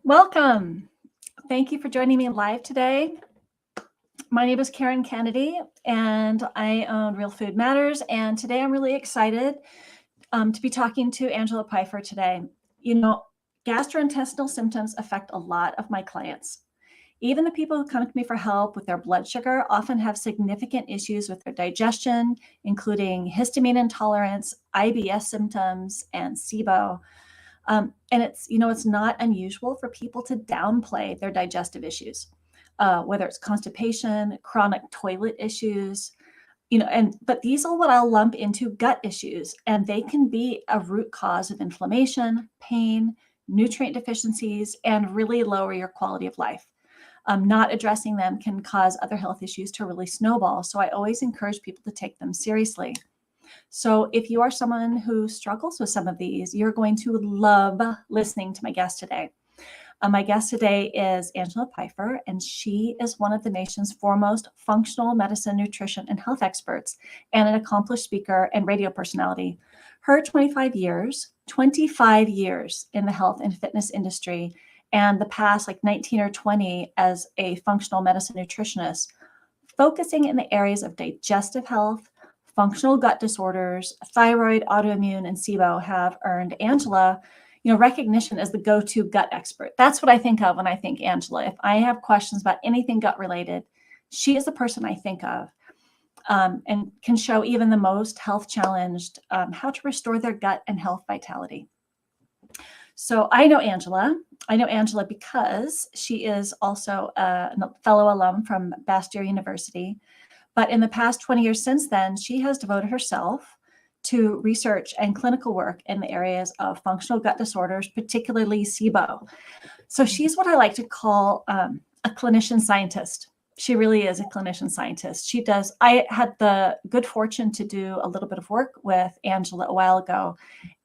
Welcome. Thank you for joining me live today. My name is Karen Kennedy, and I own Real Food Matters. And today I'm really excited to be talking to Angela PIfer today. You know, gastrointestinal symptoms affect a lot of my clients. Even the people who come to me for help with their blood sugar often have significant issues with their digestion, including histamine intolerance, IBS symptoms, and Sibo. And it's not unusual for people to downplay their digestive issues, whether it's constipation, chronic toilet issues, but these are what I'll lump into gut issues, and they can be a root cause of inflammation, pain, nutrient deficiencies, and really lower your quality of life. Not addressing them can cause other health issues to really snowball. So I always encourage people to take them seriously. So if you are someone who struggles with some of these, you're going to love listening to my guest today. My guest today is Angela PIfer, and she is one of the nation's foremost functional medicine, nutrition, and health experts, and an accomplished speaker and radio personality. Her 25 years in the health and fitness industry, and the past 19 or 20 as a functional medicine nutritionist, focusing in the areas of digestive health, functional gut disorders, thyroid, autoimmune, and Sibo, have earned Angela, recognition as the go-to gut expert. That's what I think of when I think Angela. If I have questions about anything gut related, she is the person I think of, and can show even the most health challenged how to restore their gut and health vitality. So I know Angela because she is also a fellow alum from Bastyr University. But in the past 20 years since then, she has devoted herself to research and clinical work in the areas of functional gut disorders, particularly Sibo. So she's what I like to call a clinician scientist. She really is a clinician scientist. I had the good fortune to do a little bit of work with Angela a while ago,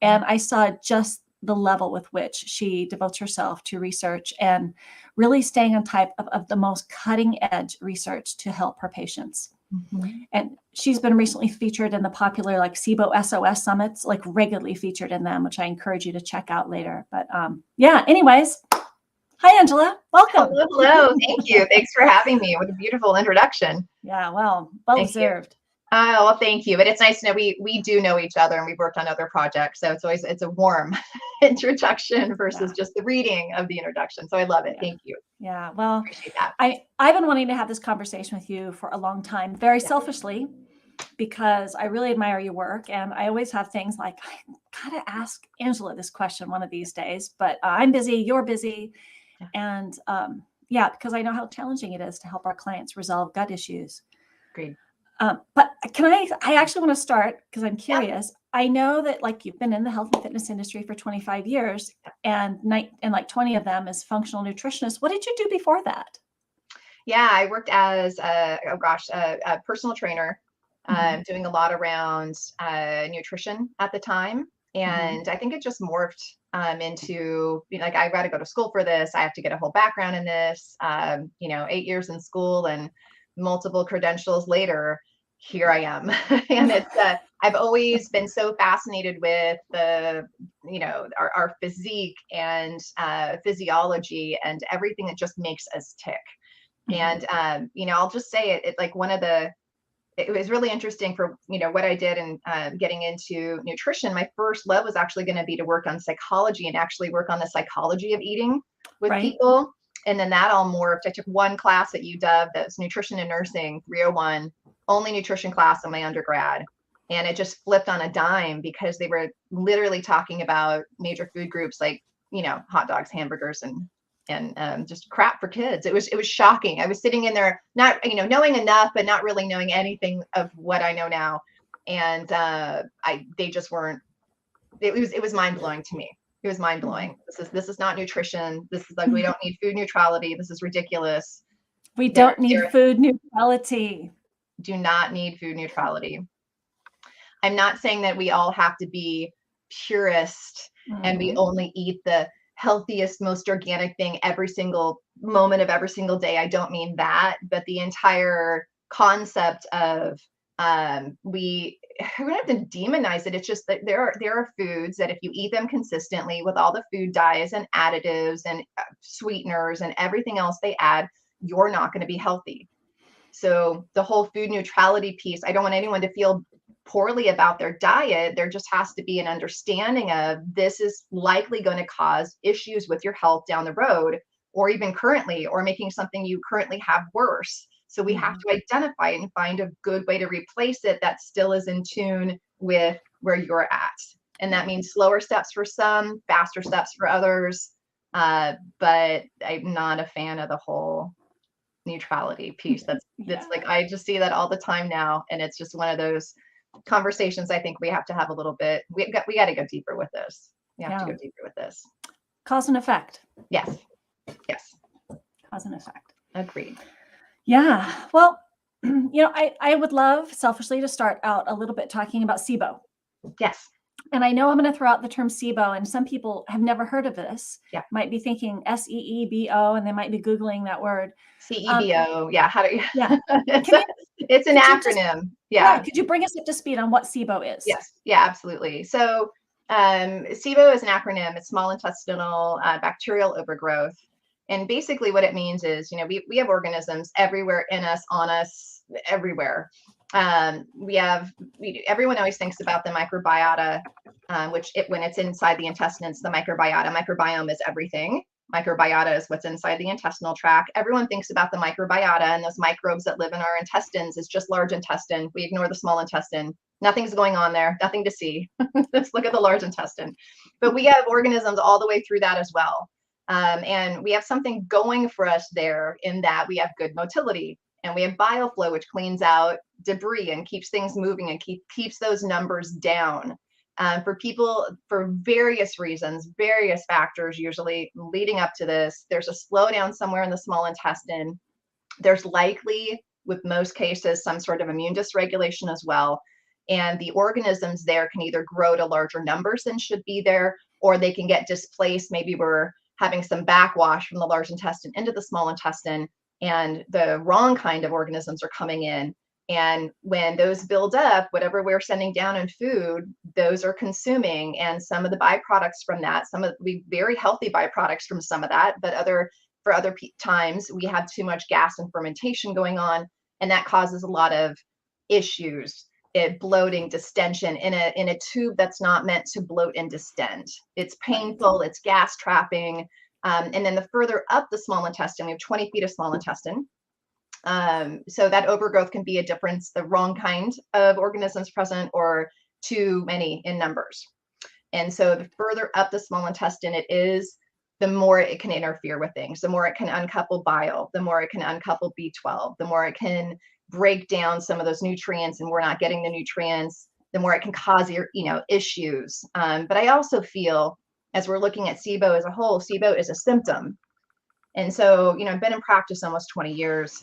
and I saw just the level with which she devotes herself to research and really staying on top of the most cutting edge research to help her patients. Mm-hmm. And she's been recently featured in the popular Sibo SOS summits, regularly featured in them, which I encourage you to check out later. But anyways, hi, Angela. Welcome. Hello. Thank you. Thanks for having me. What a beautiful introduction. Yeah, well deserved. Well, thank you. But it's nice to know we do know each other, and we've worked on other projects. So it's a warm introduction versus just the reading of the introduction. So I love it. Thank you. Yeah, well, appreciate that. I've been wanting to have this conversation with you for a long time, very selfishly, because I really admire your work. And I always have things like, I gotta ask Angela this question one of these days, but I'm busy, you're busy. And because I know how challenging it is to help our clients resolve gut issues. Agreed. But I actually want to start because I'm curious. Yeah. I know that you've been in the health and fitness industry for 25 years and 20 of them as functional nutritionist. What did you do before that? Yeah, I worked as a personal trainer, doing a lot around nutrition at the time. And I think it just morphed into I got to go to school for this. I have to get a whole background in this, 8 years in school and multiple credentials later, here I am. And it's I've always been so fascinated with the our physique and physiology and everything that just makes us tick. And I'll just say it was really interesting for what I did and getting into nutrition. My first love was actually going to be to work on psychology and actually work on the psychology of eating with people. And then that all morphed. I took one class at UW that was nutrition and nursing 301, only nutrition class in my undergrad. And it just flipped on a dime because they were literally talking about major food groups like, hot dogs, hamburgers, and just crap for kids. It was shocking. I was sitting in there, not, knowing enough, but not really knowing anything of what I know now. And they just weren't, it was mind blowing to me. It was mind blowing. This is not nutrition. This is we don't need food neutrality. This is ridiculous. We don't need food neutrality. Do not need food neutrality. I'm not saying that we all have to be purist and we only eat the healthiest, most organic thing every single moment of every single day. I don't mean that, but the entire concept of we don't have to demonize it. It's just that there are foods that if you eat them consistently with all the food dyes and additives and sweeteners and everything else they add, you're not going to be healthy. So the whole food neutrality piece, I don't want anyone to feel poorly about their diet. There just has to be an understanding of this is likely going to cause issues with your health down the road, or even currently, or making something you currently have worse. So we have to identify it and find a good way to replace it that still is in tune with where you're at. And that means slower steps for some, faster steps for others. But I'm not a fan of the whole neutrality piece. That's like, I just see that all the time now. And it's just one of those conversations I think we have to have a little bit. We got to go deeper with this. We have to go deeper with this. Cause and effect. Yes. Cause and effect. Agreed. Yeah. Well, I would love selfishly to start out a little bit talking about Sibo. Yes. And I know I'm going to throw out the term Sibo, and some people have never heard of this. Yeah. Might be thinking SEEBO, and they might be Googling that word. CEBO. Yeah. How do you? Yeah. It's an acronym. Yeah. Could you bring us up to speed on what Sibo is? Yes. Yeah, absolutely. So Sibo is an acronym. It's small intestinal bacterial overgrowth. And basically what it means is, we have organisms everywhere in us, on us, everywhere. Everyone always thinks about the microbiota, when it's inside the intestines, the microbiota. Microbiome is everything. Microbiota is what's inside the intestinal tract. Everyone thinks about the microbiota and those microbes that live in our intestines is just large intestine. We ignore the small intestine. Nothing's going on there, nothing to see. Let's look at the large intestine. But we have organisms all the way through that as well. And we have something going for us there in that we have good motility, and we have bioflow, which cleans out debris and keeps things moving and keeps those numbers down. For people, for various reasons, various factors, usually leading up to this, there's a slowdown somewhere in the small intestine. There's likely, with most cases, some sort of immune dysregulation as well. And the organisms there can either grow to larger numbers than should be there, or they can get displaced. Maybe we're having some backwash from the large intestine into the small intestine, and the wrong kind of organisms are coming in. And when those build up, whatever we're sending down in food, those are consuming. And some of the byproducts from that, we very healthy byproducts from some of that, but for other times we have too much gas and fermentation going on, and that causes a lot of issues. Bloating, distension in a tube that's not meant to bloat and distend. It's painful, it's gas trapping. And then the further up the small intestine, we have 20 feet of small intestine. So that overgrowth can be a difference, the wrong kind of organisms present or too many in numbers. And so the further up the small intestine it is, the more it can interfere with things, the more it can uncouple bile, the more it can uncouple B12, the more it can break down some of those nutrients, and we're not getting the nutrients, the more it can cause issues. But I also feel, as we're looking at Sibo as a whole, Sibo is a symptom. And so, I've been in practice almost 20 years.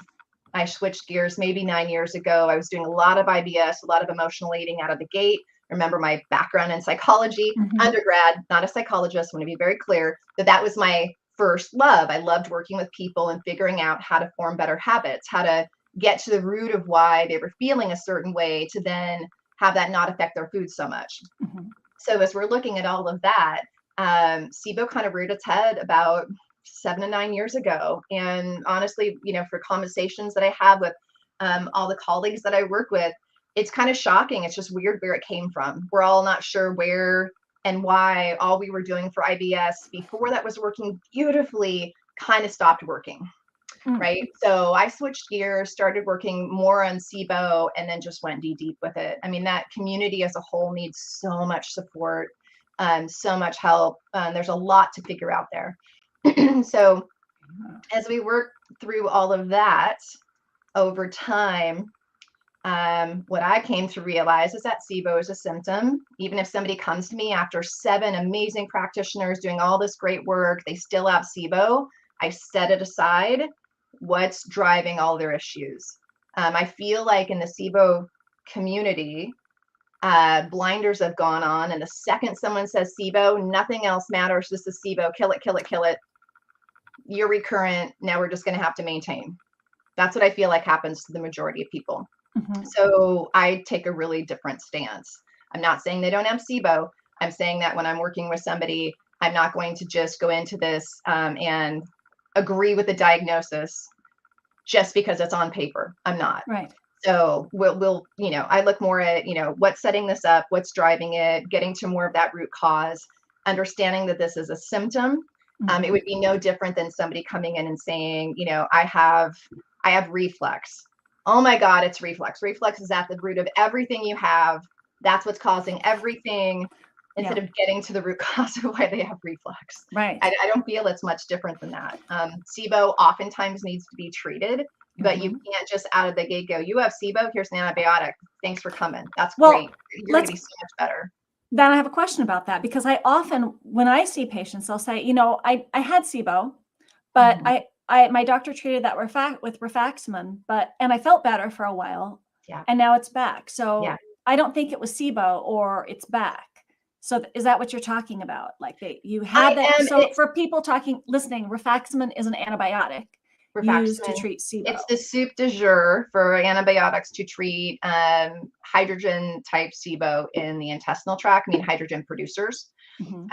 I switched gears maybe 9 years ago. I was doing a lot of IBS, a lot of emotional eating out of the gate. Remember my background in psychology, undergrad, not a psychologist. I want to be very clear that was my first love. I loved working with people and figuring out how to form better habits, how to get to the root of why they were feeling a certain way to then have that not affect their food so much. So as we're looking at all of that, Sibo kind of reared its head about 7 to 9 years ago. And honestly, for conversations that I have with all the colleagues that I work with, it's kind of shocking. It's just weird where it came from. We're all not sure where and why all we were doing for IBS before that was working beautifully kind of stopped working. Right. So I switched gears, started working more on Sibo, and then just went deep with it. I mean, that community as a whole needs so much support, so much help. There's a lot to figure out there. So as we work through all of that over time, what I came to realize is that Sibo is a symptom. Even if somebody comes to me after 7 amazing practitioners doing all this great work, they still have Sibo, I set it aside. What's driving all their issues? I feel like in the Sibo community, blinders have gone on, and the second someone says Sibo, nothing else matters. This is Sibo. Kill it, kill it, kill it. You're recurrent. Now we're just going to have to maintain. That's what I feel like happens to the majority of people. Mhm. So I take a really different stance. I'm not saying they don't have SIBO. I'm saying that when I'm working with somebody, I'm not going to just go into this and agree with the diagnosis just because it's on paper. I'm not. Right. So we'll, I look more at, what's setting this up, what's driving it, getting to more of that root cause, understanding that this is a symptom. It Mhm. would be no different than somebody coming in and saying, I have reflux. Oh my God, it's reflux. Reflux is at the root of everything you have. That's what's causing everything, instead Yeah. of getting to the root cause of why they have reflux. Right. I don't feel it's much different than that. SIBO oftentimes needs to be treated, but you Mhm. can't just out of the gate go, you have SIBO, here's an antibiotic. Thanks for coming. That's Well, great. You're going let's to be so much better. then I have a question about that, because I often, when I see patients, they'll say, I had SIBO, but Mhm. my doctor treated that with rifaximin, and I felt better for a while, Yeah. and now it's back. Yeah. So I don't think it was SIBO, or it's back. So is that what you're talking about? Like you I had that. am. So for people listening, rifaximin is an antibiotic used to Rifaximin. treat SIBO. It's the soup du jour for antibiotics to treat hydrogen type SIBO in the intestinal tract, hydrogen producers. Mhm.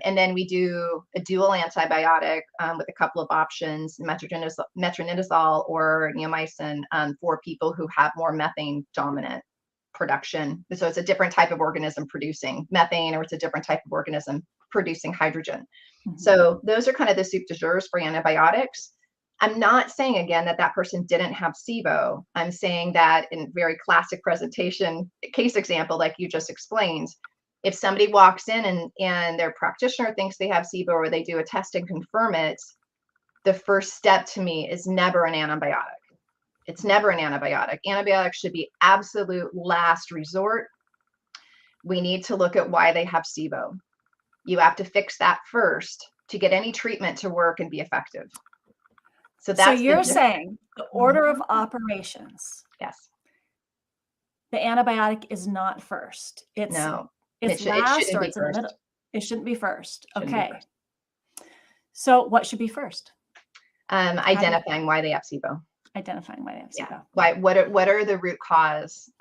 And then we do a dual antibiotic with a couple of options, metronidazole or neomycin, for people who have more methane dominant production. So it's a different type of organism producing methane, or it's a different type of organism producing hydrogen. Mhm. So those are kind of the soup du jours for antibiotics. I'm not saying again that that person didn't have SIBO. I'm saying that in very classic presentation case example, like you just explained, if somebody walks in and their practitioner thinks they have SIBO, or they do a test and confirm it, the first step to me is never an antibiotic. It's never an antibiotic. Antibiotics should be absolute last resort. We need to look at why they have SIBO. You have to fix that first to get any treatment to work and be effective. So So that's the you're difference. saying the order of operations, Yes. the antibiotic is not first. It's No. it's It last, shouldn't or be it's in the middle. first. It shouldn't be first. Shouldn't be Okay. first. So what should be first? How do you Identifying why they have SIBO. identifying why they have Yeah. SIBO? Why? What are the root causes?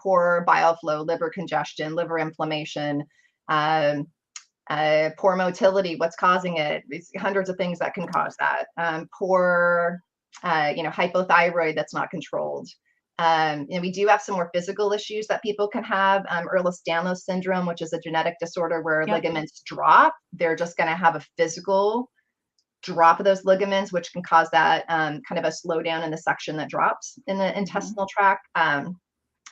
Poor bile flow, liver congestion, liver inflammation, um, poor motility. What's causing it? It's hundreds of things that can cause that. Poor, hypothyroid that's not controlled. And we do have some more physical issues that people can have. Ehlers-Danlos syndrome, which is a genetic disorder where Yep. ligaments drop. They're just going to have a physical drop of those ligaments, which can cause that kind of a slowdown in the section that drops in the intestinal tract.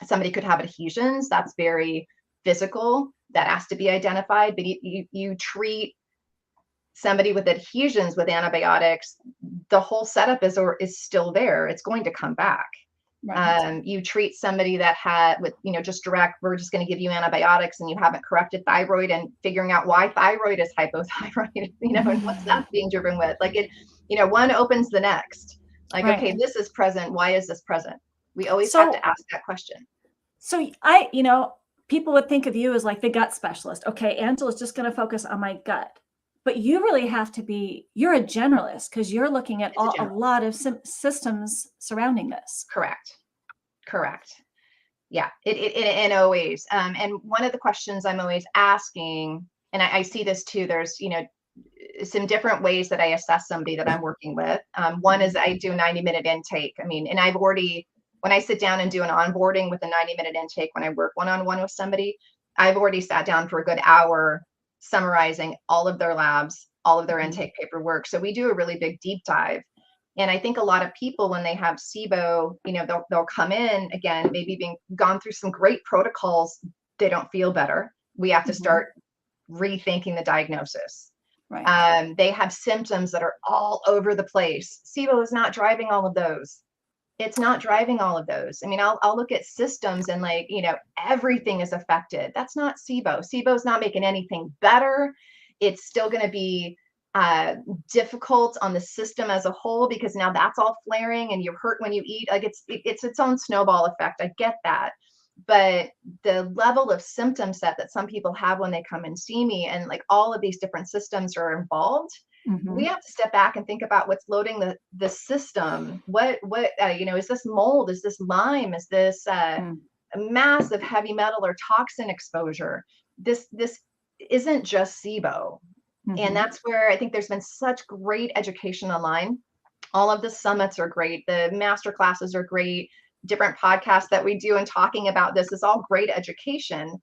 Somebody could have adhesions. That's very physical. That has to be identified. But you treat somebody with adhesions with antibiotics, the whole setup is still there. It's going to come back. Right. You treat somebody that had with, just direct, we're just going to give you antibiotics, and you haven't corrected thyroid, and figuring out why thyroid is hypothyroid, and what's that being driven with. Like one opens the next. Like, Right. okay, this is present. Why is this present? We always have So to ask that question. so people would think of you as like the gut specialist. Okay, Angela's just going to focus on my gut. But you really have to be, you're a generalist, because you're looking at It's a a general. lot of systems surrounding this. Correct. Yeah, it always. And one of the questions I'm always asking, and I see this too, there's, some different ways that I assess somebody that I'm working with. One is I do a 90-minute intake. And I've already, when I sit down and do an onboarding with a 90-minute intake, when I work one-on-one with somebody, I've already sat down for a good hour summarizing all of their labs, all of their intake paperwork. So we do a really big deep dive. And I think a lot of people, when they have SIBO, they'll come in again, maybe being gone through some great protocols, they don't feel better. We have to start rethinking the diagnosis. Right. They have symptoms that are all over the place. SIBO is not driving all of those. It's not driving all of those. I'll look at systems and everything is affected. That's not SIBO. SIBO is not making anything better. It's still going to be difficult on the system as a whole, because now that's all flaring and you hurt when you eat. Like it's its own snowball effect. I get that. But the level of symptom set that some people have when they come and see me, and like all of these different systems are involved, We have to step back and think about what's loading the system. What is this mold? Is this Lyme? Is this massive heavy metal or toxin exposure? This isn't just Sibo. And that's where I think there's been such great education online. All of the summits are great. The master classes are great. Different podcasts that we do and talking about this is all great education.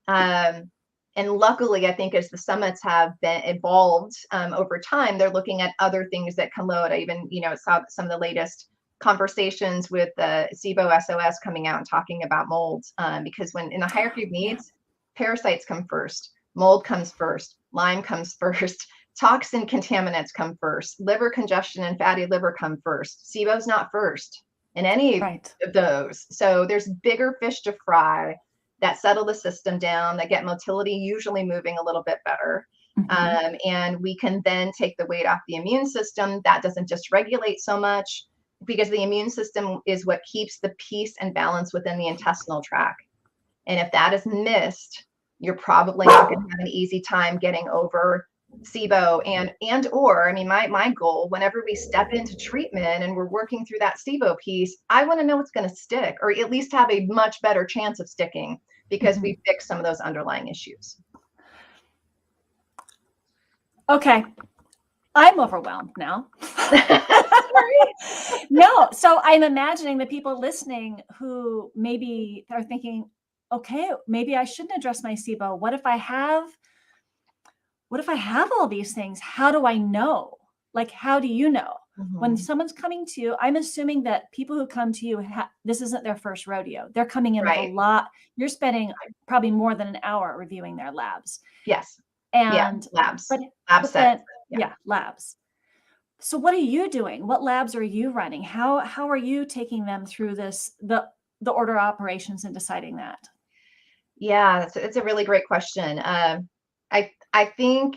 And luckily, I think as the summits have been evolved over time, they're looking at other things that can load. I even, saw some of the latest conversations with the Sibo SOS coming out and talking about mold, because when in the hierarchy of needs, parasites come first, mold comes first, Lyme comes first, toxin contaminants come first, liver congestion and fatty liver come first. Sibo's not first in any of those. So there's bigger fish to fry that settle the system down, that get motility usually moving a little bit better. And we can then take the weight off the immune system. That doesn't just regulate so much, because the immune system is what keeps the peace and balance within the intestinal tract. And if that is missed, you're probably not going to have an easy time getting over Sibo or my goal whenever we step into treatment and we're working through that Sibo piece, I want to know what's going to stick, or at least have a much better chance of sticking, because we fixed some of those underlying issues. Okay. I'm overwhelmed now. No. So I'm imagining the people listening who maybe are thinking, okay, maybe I shouldn't address my Sibo. What if I have all these things? How do I know? Like, how do you know? When someone's coming to you, I'm assuming that people who come to you, this isn't their first rodeo. They're coming in with a lot. You're spending probably more than an hour reviewing their labs. Yes. And labs. Labs. So what are you doing? What labs are you running? How are you taking them through this, the order of operations, and deciding that? Yeah, it's a really great question. I think,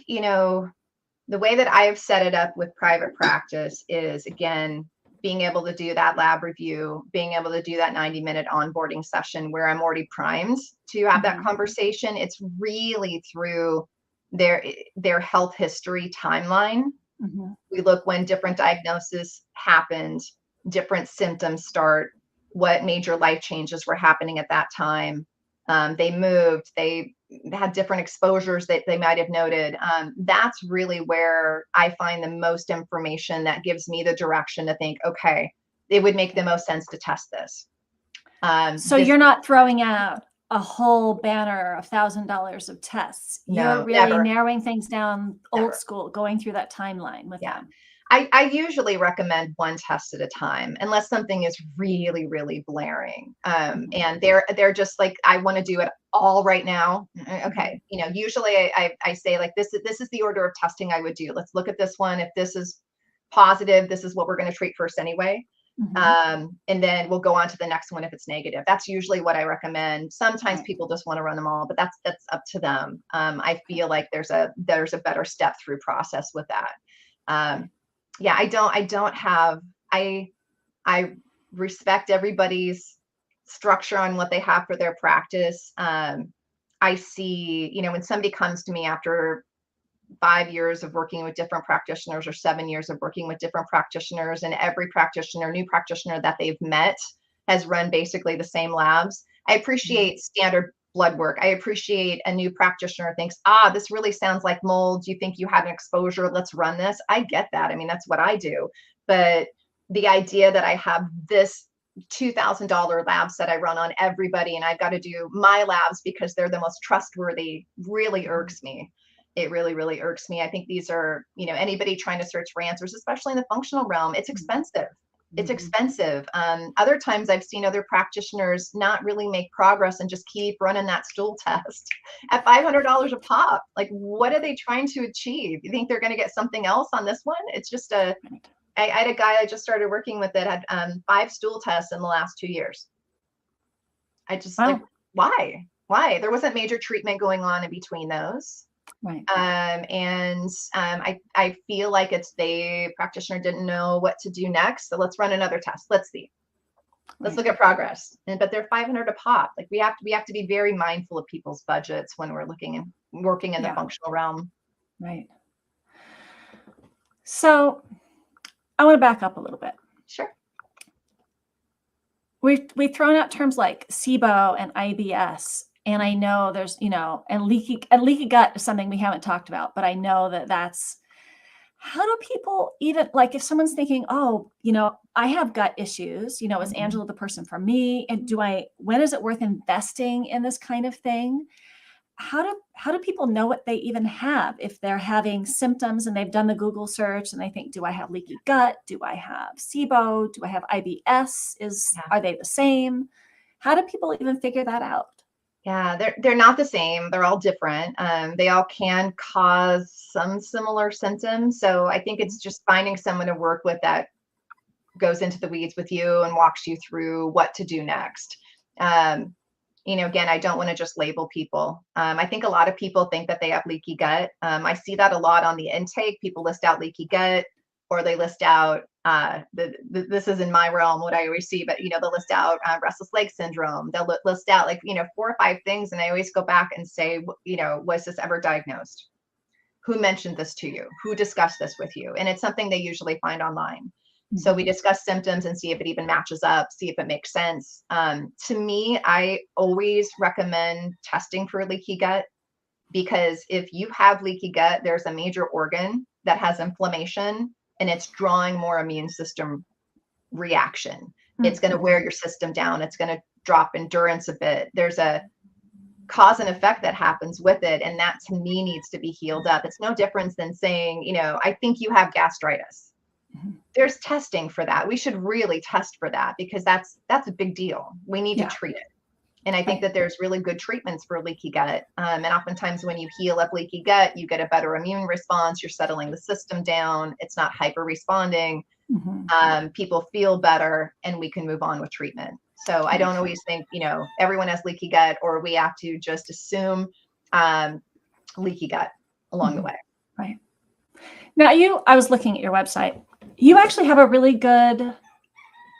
the way that I have set it up with private practice is, again, being able to do that lab review, being able to do that 90-minute onboarding session where I'm already primed to have that conversation. It's really through their health history timeline. We look when different diagnoses happened, different symptoms start, what major life changes were happening at that time. They moved, they had different exposures that they might have noted. That's really where I find the most information that gives me the direction to think, okay, it would make the most sense to test this. So you're not throwing out a whole banner of $1,000 of tests. You're really narrowing things down old school, going through that timeline with them. I usually recommend one test at a time, unless something is really, really blaring. And they're just like, I want to do it all right now. Okay. Usually I say, like, this is the order of testing I would do. Let's look at this one. If this is positive, this is what we're going to treat first anyway. And then we'll go on to the next one if it's negative. That's usually what I recommend. Sometimes people just want to run them all, but that's up to them. I feel like there's a better step through process with that. I respect everybody's structure on what they have for their practice. I see, when somebody comes to me after 5 years of working with different practitioners, or 7 years of working with different practitioners, and every new practitioner that they've met has run basically the same labs. I appreciate standard blood work. I appreciate a new practitioner thinks, this really sounds like mold. You think you have an exposure? Let's run this. I get that. That's what I do. But the idea that I have this $2,000 labs that I run on everybody, and I've got to do my labs because they're the most trustworthy, really irks me. It really, really irks me. I think these are, anybody trying to search for answers, especially in the functional realm, it's expensive. It's expensive. Other times I've seen other practitioners not really make progress and just keep running that stool test at $500 a pop. Like, what are they trying to achieve? You think they're going to get something else on this one? It's just I had a guy I just started working with that had 5 stool tests in the last 2 years. I just like, why? There wasn't major treatment going on in between those. Right. I feel like it's the practitioner didn't know what to do next. So let's run another test. Let's see. Let's look at progress. But they're $500 a pop. Like, we have to be very mindful of people's budgets when we're looking and working in the functional realm. Right. So I want to back up a little bit. Sure. We've thrown out terms like SIBO and IBS, and I know there's, and leaky gut is something we haven't talked about, but I know that's how do people even, like, if someone's thinking, oh, I have gut issues, is Angela the person for me? And when is it worth investing in this kind of thing? How do people know what they even have if they're having symptoms and they've done the Google search and they think, do I have leaky gut? Do I have SIBO? Do I have IBS? Are they the same? How do people even figure that out? Yeah, they're not the same. They're all different. They all can cause some similar symptoms. So I think it's just finding someone to work with that goes into the weeds with you and walks you through what to do next. Again, I don't want to just label people. I think a lot of people think that they have leaky gut. I see that a lot on the intake. People list out leaky gut, or they list out, this is in my realm, what I always see, but they'll list out restless leg syndrome. They'll list out like, 4 or 5 things. And I always go back and say, was this ever diagnosed? Who mentioned this to you? Who discussed this with you? And it's something they usually find online. So we discuss symptoms and see if it even matches up, see if it makes sense. To me, I always recommend testing for leaky gut, because if you have leaky gut, there's a major organ that has inflammation and it's drawing more immune system reaction. It's going to wear your system down. It's going to drop endurance a bit. There's a cause and effect that happens with it. And that to me needs to be healed up. It's no different than saying, I think you have gastritis. There's testing for that. We should really test for that, because that's a big deal. We need to treat it. And I think that there's really good treatments for leaky gut. And oftentimes when you heal up leaky gut, you get a better immune response. You're settling the system down. It's not hyper responding. People feel better, and we can move on with treatment. So I don't always think, everyone has leaky gut, or we have to just assume leaky gut along the way. Right. Now I was looking at your website. You actually have a really good,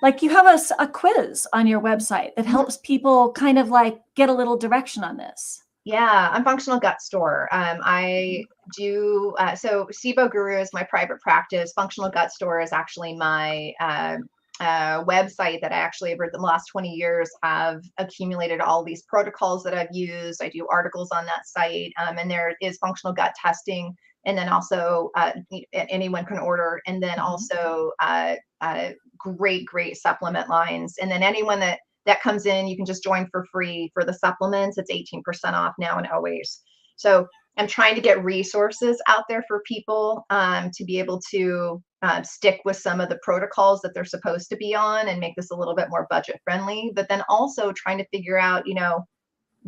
like, you have a quiz on your website that helps people kind of like get a little direction on this. Yeah, I'm Functional Gut Store. I do, so Sibo Guru is my private practice. Functional Gut Store is actually my website that I actually, over the last 20 years, have accumulated all these protocols that I've used. I do articles on that site, and there is functional gut testing. And then also anyone can order. And then also great supplement lines. And then anyone that comes in, you can just join for free for the supplements. It's 18% off now and always. So I'm trying to get resources out there for people to be able to stick with some of the protocols that they're supposed to be on and make this a little bit more budget friendly. But then also trying to figure out,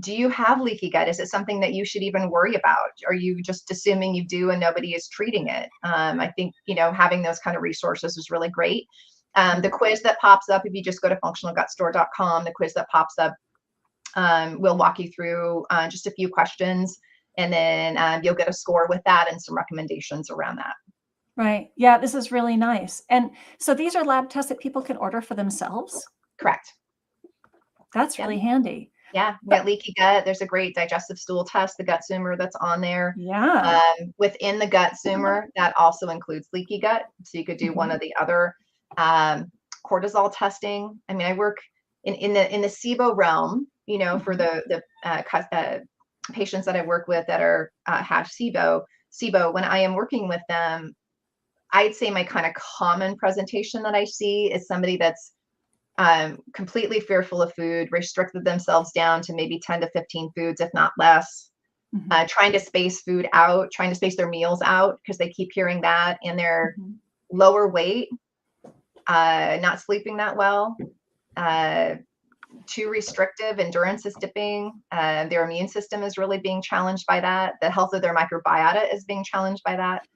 do you have leaky gut? Is it something that you should even worry about? Are you just assuming you do and nobody is treating it? I think, having those kind of resources is really great. The quiz that pops up, if you just go to functionalgutstore.com, the quiz that pops up will walk you through just a few questions, and then you'll get a score with that and some recommendations around that. Right. Yeah, this is really nice. And so these are lab tests that people can order for themselves? Correct. That's really handy. Yeah, we got leaky gut. There's a great digestive stool test, the gut zoomer, that's on there. Yeah. Within the gut zoomer, that also includes leaky gut. So you could do one of the other cortisol testing. I mean, I work in the Sibo realm, for the patients that I work with that have Sibo. When I am working with them, I'd say my kind of common presentation that I see is somebody that's completely fearful of food, restricted themselves down to maybe 10 to 15 foods, if not less, trying to space food out, trying to space their meals out because they keep hearing that, and they're lower weight, not sleeping that well, too restrictive, endurance is dipping, their immune system is really being challenged by that. The health of their microbiota is being challenged by that.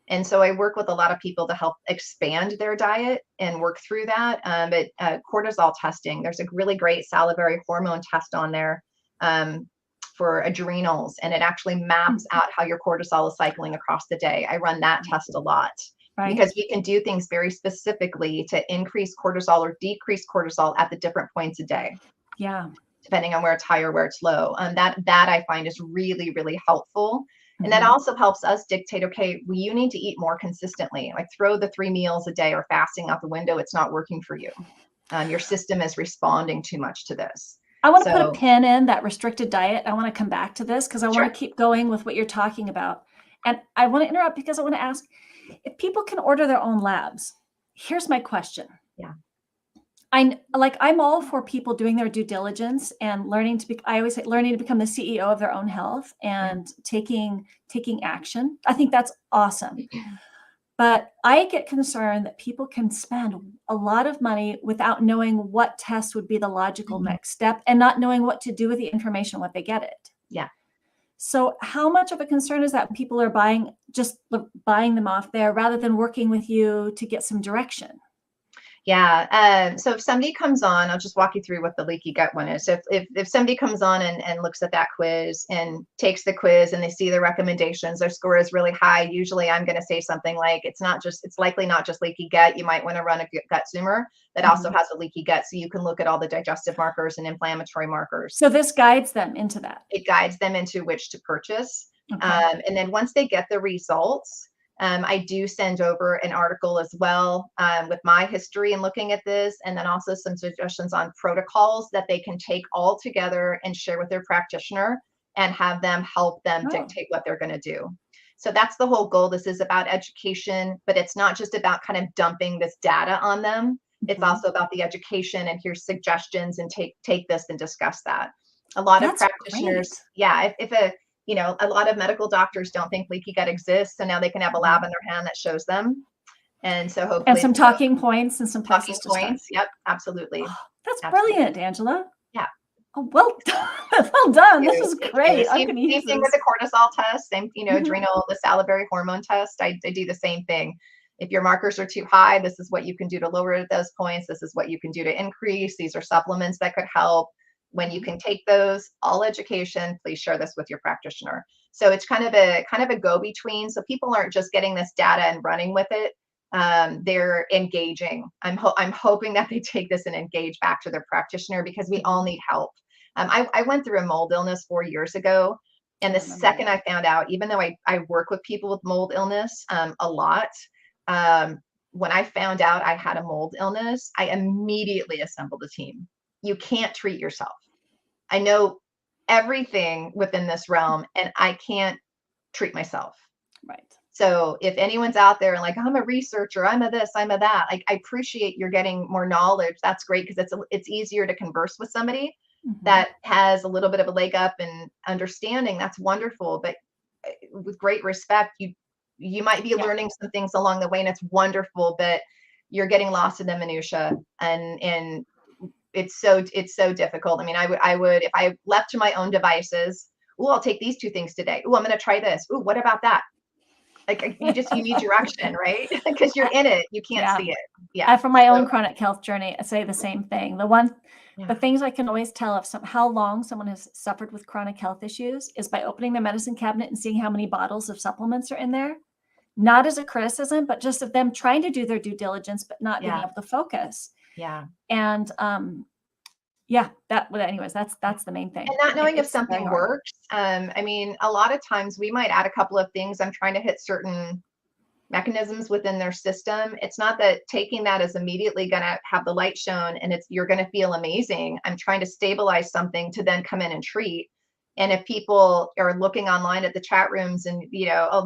And so I work with a lot of people to help expand their diet and work through that. But cortisol testing, there's a really great salivary hormone test on there for adrenals, and it actually maps out how your cortisol is cycling across the day. I run that test a lot because we can do things very specifically to increase cortisol or decrease cortisol at the different points a day. Yeah. Depending on where it's high or where it's low. That I find is really, really helpful. And that also helps us dictate, okay, well, you need to eat more consistently. Like throw the 3 meals a day or fasting out the window. It's not working for you. Your system is responding too much to this. I want to put a pin in that restricted diet. I want to come back to this because I want to keep going with what you're talking about. And I want to interrupt because I want to ask if people can order their own labs. Here's my question. Yeah. I'm all for people doing their due diligence and learning to be, I always say learning to become the CEO of their own health and taking action. I think that's awesome. But I get concerned that people can spend a lot of money without knowing what test would be the logical next step and not knowing what to do with the information when they get it. Yeah. So how much of a concern is that people are buying them off there rather than working with you to get some direction? Yeah. So if somebody comes on, I'll just walk you through what the leaky gut one is. So if somebody comes on and looks at that quiz and takes the quiz and they see the recommendations, their score is really high. Usually I'm going to say something like, it's likely not just leaky gut. You might want to run a gut tumor that also has a leaky gut. So you can look at all the digestive markers and inflammatory markers. So this guides them into that. It guides them into which to purchase. Okay. And then once they get the results, I do send over an article as well with my history and looking at this, and then also some suggestions on protocols that they can take all together and share with their practitioner and have them help them dictate what they're going to do. So that's the whole goal. This is about education, but it's not just about kind of dumping this data on them. It's also about the education and here's suggestions and take this and discuss that. A lot of practitioners, if a lot of medical doctors don't think leaky gut exists, so now they can have a lab in their hand that shows them. And so hopefully, and some talking points and some talking points. Yep, absolutely. Oh, that's brilliant, Angela. Yeah. Oh, well done. This is great. Same thing with the cortisol test. Same, adrenal, the salivary hormone test. I do the same thing. If your markers are too high, this is what you can do to lower those points. This is what you can do to increase. These are supplements that could help. When you can take those, all education, please share this with your practitioner. So it's kind of a go-between. So people aren't just getting this data and running with it. They're engaging. I'm hoping that they take this and engage back to their practitioner because we all need help. I went through a mold illness 4 years ago. And the second I found out, even though I work with people with mold illness a lot, when I found out I had a mold illness, I immediately assembled a team. You can't treat yourself. I know everything within this realm and I can't treat myself. Right. So if anyone's out there and like, I'm a researcher, I'm a this, I'm a that, like I appreciate you're getting more knowledge. That's great because it's easier to converse with somebody that has a little bit of a leg up and understanding. That's wonderful. But with great respect, you might be learning some things along the way and it's wonderful, but you're getting lost in the minutia and it's so difficult. I mean, I would, if I left to my own devices, I'll take these 2 things today. I'm going to try this. What about that? Like you need direction, right? Because you're in it. You can't see it. Yeah. From my own chronic health journey, I say the same thing. The things I can always tell how long someone has suffered with chronic health issues is by opening their medicine cabinet and seeing how many bottles of supplements are in there. Not as a criticism, but just of them trying to do their due diligence, but not being able to focus. Yeah. And anyways, that's the main thing. And not knowing if something works. I mean, a lot of times we might add a couple of things. I'm trying to hit certain mechanisms within their system. It's not that taking that is immediately going to have the light shown and you're going to feel amazing. I'm trying to stabilize something to then come in and treat. And if people are looking online at the chat rooms and,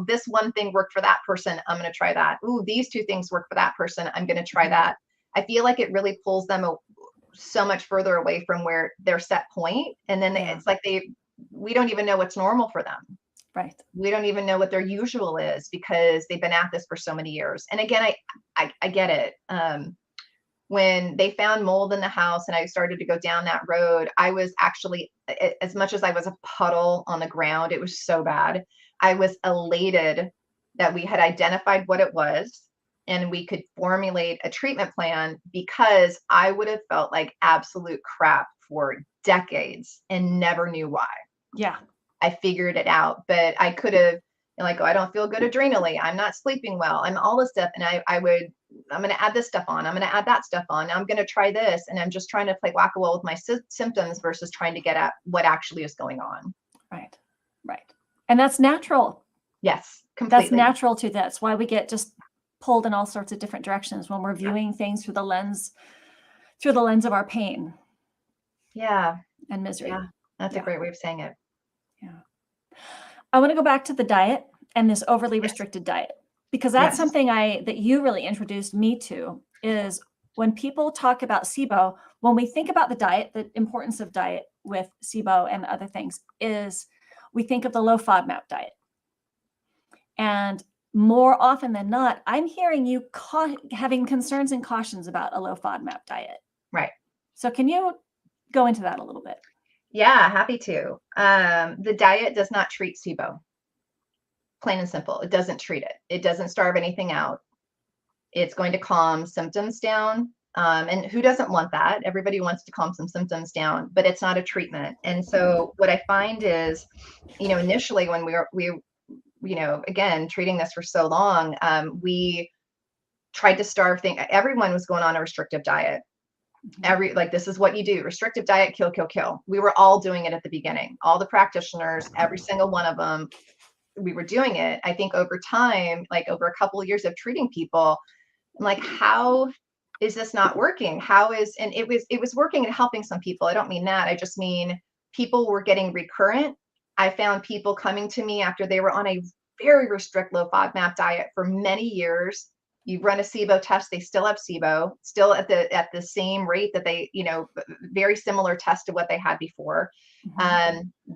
this one thing worked for that person, I'm going to try that. These 2 things work for that person, I'm going to try that. I feel like it really pulls them so much further away from where their set point. And then it's like we don't even know what's normal for them. Right. We don't even know what their usual is because they've been at this for so many years. And again, I get it. When they found mold in the house and I started to go down that road, I was actually, as much as I was a puddle on the ground, it was so bad. I was elated that we had identified what it was and we could formulate a treatment plan because I would have felt like absolute crap for decades and never knew why. Yeah. I figured it out, but I could have I don't feel good adrenally. I'm not sleeping well. I'm all this stuff. And I'm going to add this stuff on. I'm going to add that stuff on. I'm going to try this. And I'm just trying to play whack-a-mole with my symptoms versus trying to get at what actually is going on. Right. Right. And that's natural. Yes, completely. That's natural to that's why we get just pulled in all sorts of different directions when we're viewing things through the lens of our pain. Yeah. And misery. Yeah. That's a great way of saying it. Yeah. I want to go back to the diet and this overly restricted diet, because that's something that you really introduced me to, is when people talk about SIBO, when we think about the diet, the importance of diet with SIBO and other things is we think of the low Fodmap diet. And more often than not, I'm hearing you having concerns and cautions about a low Fodmap diet. Right. So can you go into that a little bit? Yeah, happy to. The diet does not treat SIBO. Plain and simple. It doesn't treat it. It doesn't starve anything out. It's going to calm symptoms down. And who doesn't want that? Everybody wants to calm some symptoms down, but it's not a treatment. And so what I find is, initially when we again, treating this for so long, we tried to starve things. Everyone was going on a restrictive diet. This is what you do: restrictive diet, kill, kill, kill. We were all doing it at the beginning. All the practitioners, every single one of them, we were doing it. I think over time, like over a couple of years of treating people, I'm like, how is this not working? And it was working and helping some people. I don't mean that. I just mean people were getting recurrent. I found people coming to me after they were on a very restrict low FODMAP diet for many years. You run a SIBO test, they still have SIBO, still at the same rate that they, very similar test to what they had before.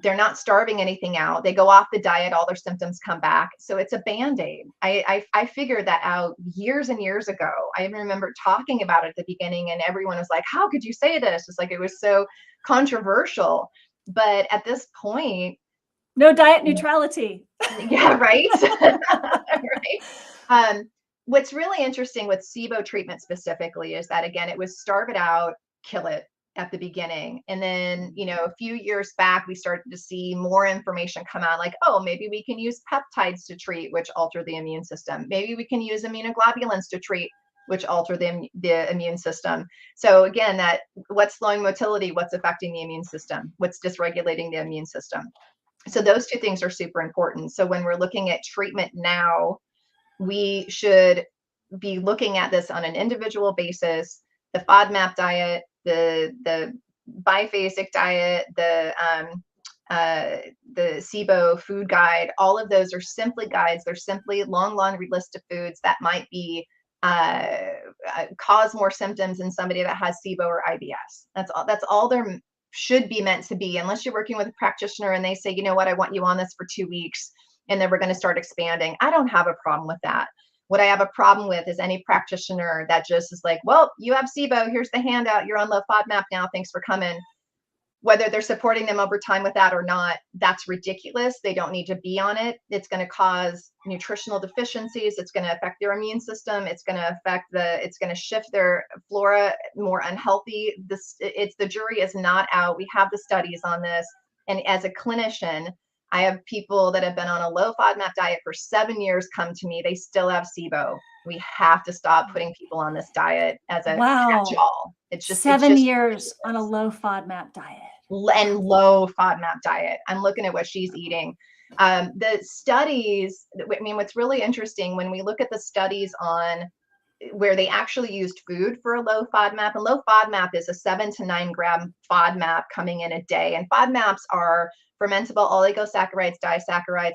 They're not starving anything out. They go off the diet, all their symptoms come back. So it's a Band-Aid. I figured that out years and years ago. I even remember talking about it at the beginning, and everyone was like, how could you say this? It's like, it was so controversial. But at this point, no diet neutrality. Yeah, right. Right. What's really interesting with SIBO treatment specifically is that, again, it was starve it out, kill it at the beginning. And then, a few years back, we started to see more information come out, like, oh, maybe we can use peptides to treat, which alter the immune system. Maybe we can use immunoglobulins to treat, which alter the immune system. So again, what's slowing motility, what's affecting the immune system, what's dysregulating the immune system. So those two things are super important. So when we're looking at treatment now, we should be looking at this on an individual basis. The FODMAP diet, the biphasic diet, the SIBO food guide, all of those are simply guides. They're simply long laundry list of foods that might be cause more symptoms in somebody that has SIBO or IBS. That's all they're should be meant to be, unless you're working with a practitioner and they say, you know what, I want you on this for 2 weeks, and then we're going to start expanding. I don't have a problem with that. What I have a problem with is any practitioner that just is like, well, you have SIBO, here's the handout, you're on low FODMAP now, thanks for coming. Whether they're supporting them over time with that or not, that's ridiculous. They don't need to be on it. It's going to cause nutritional deficiencies. It's going to affect their immune system. It's going to shift their flora more unhealthy. The jury is not out. We have the studies on this. And as a clinician, I have people that have been on a low FODMAP diet for 7 years come to me. They still have SIBO. We have to stop putting people on this diet as a catch-all. It's just 7 years on a low FODMAP diet. And low FODMAP diet. I'm looking at what she's eating. The studies, what's really interesting when we look at the studies on where they actually used food for a low FODMAP, and low FODMAP is a 7 to 9 gram FODMAP coming in a day. And FODMAPs are fermentable oligosaccharides, disaccharides,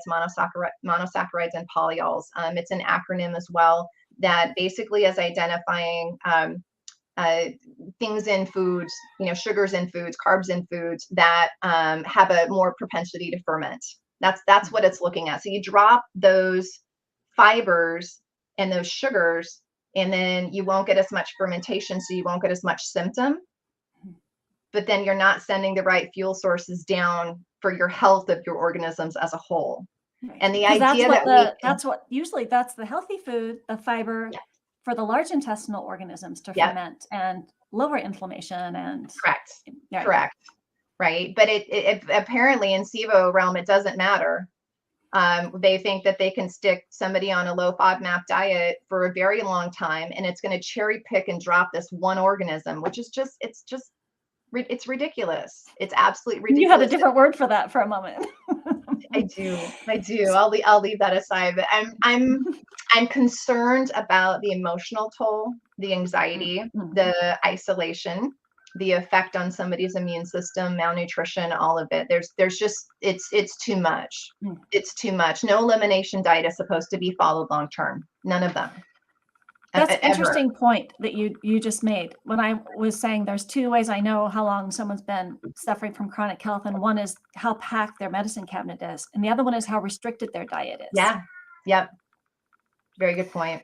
monosaccharides, and polyols. It's an acronym as well that basically is identifying things in foods, sugars in foods, carbs in foods that have a more propensity to ferment. That's what it's looking at. So you drop those fibers and those sugars, and then you won't get as much fermentation, so you won't get as much symptom. But then you're not sending the right fuel sources down for your health of your organisms as a whole. Right. And the idea that's the healthy food, the fiber for the large intestinal organisms to ferment and lower inflammation and correct. Right. But it apparently in SIBO realm, it doesn't matter. They think that they can stick somebody on a low FODMAP diet for a very long time, and it's going to cherry pick and drop this one organism, which is it's ridiculous. It's absolutely ridiculous. You had a different word for that for a moment. I do. I'll leave that aside. But I'm concerned about the emotional toll, the anxiety, the isolation, the effect on somebody's immune system, malnutrition, all of it. There's just it's too much. It's too much. No elimination diet is supposed to be followed long term. None of them. That's an interesting point that you just made. When I was saying there's two ways I know how long someone's been suffering from chronic health, and one is how packed their medicine cabinet is, and the other one is how restricted their diet is. Yeah. Yep. Very good point.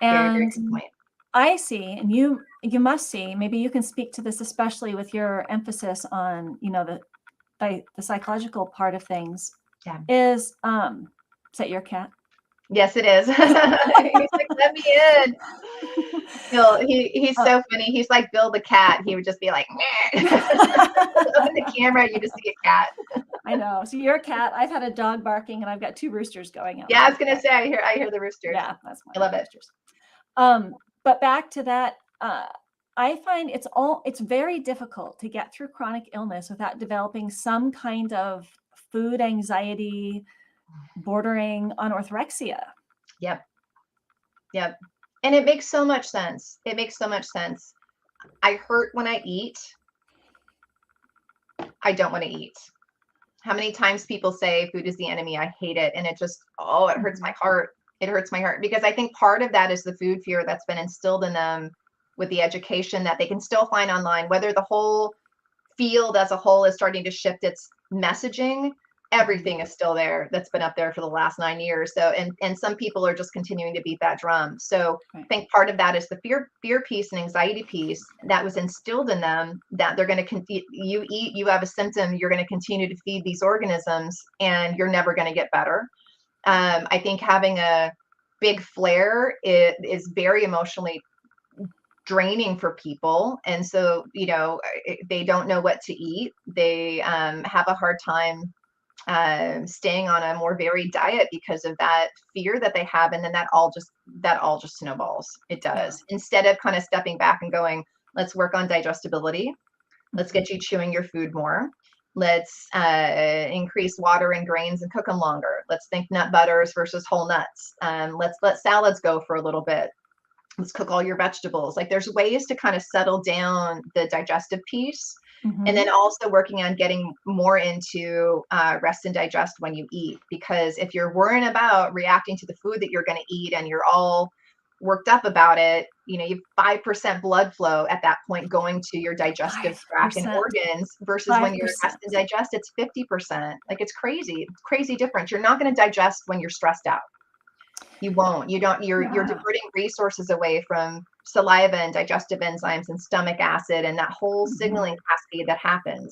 And very good point. I see, and you must see, maybe you can speak to this, especially with your emphasis on, the psychological part of things. Yeah. Is that your cat? Yes, it is. He's like, let me in. Bill, he's so funny. He's like Bill the cat. He would just be like, open the camera, you just see a cat. I know. So you're a cat. I've had a dog barking, and I've got 2 roosters going out. Yeah, I was gonna say I hear the roosters. Yeah, that's I love it. Roosters. But back to that, I find it's very difficult to get through chronic illness without developing some kind of food anxiety bordering on orthorexia. Yep. And it makes so much sense. I hurt when I eat. I don't want to eat. How many times people say food is the enemy? I hate it. And it just, it hurts my heart. It hurts my heart, because I think part of that is the food fear that's been instilled in them with the education that they can still find online, whether the whole field as a whole is starting to shift its messaging. Everything is still there that's been up there for the last 9 years. So, and some people are just continuing to beat that drum. So I think part of that is the fear piece and anxiety piece that was instilled in them, that they're going to you eat, you have a symptom, you're going to continue to feed these organisms, and you're never going to get better. I think having a big flare is very emotionally draining for people. And so, they don't know what to eat. They have a hard time staying on a more varied diet because of that fear that they have. And then that all just snowballs. It does. Yeah. Instead of kind of stepping back and going, let's work on digestibility. Let's get you chewing your food more. Let's increase water and grains and cook them longer. Let's think nut butters versus whole nuts. Let's let salads go for a little bit. Let's cook all your vegetables. Like, there's ways to kind of settle down the digestive piece. And then also working on getting more into rest and digest when you eat. Because if you're worrying about reacting to the food that you're going to eat and you're all worked up about it, you have 5% blood flow at that point going to your digestive tract and organs, versus 5%. When you're rest and digest, it's 50%. Like, it's crazy. It's crazy difference. You're not going to digest when you're stressed out. You won't. You're diverting resources away from saliva and digestive enzymes and stomach acid and that whole signaling cascade that happens.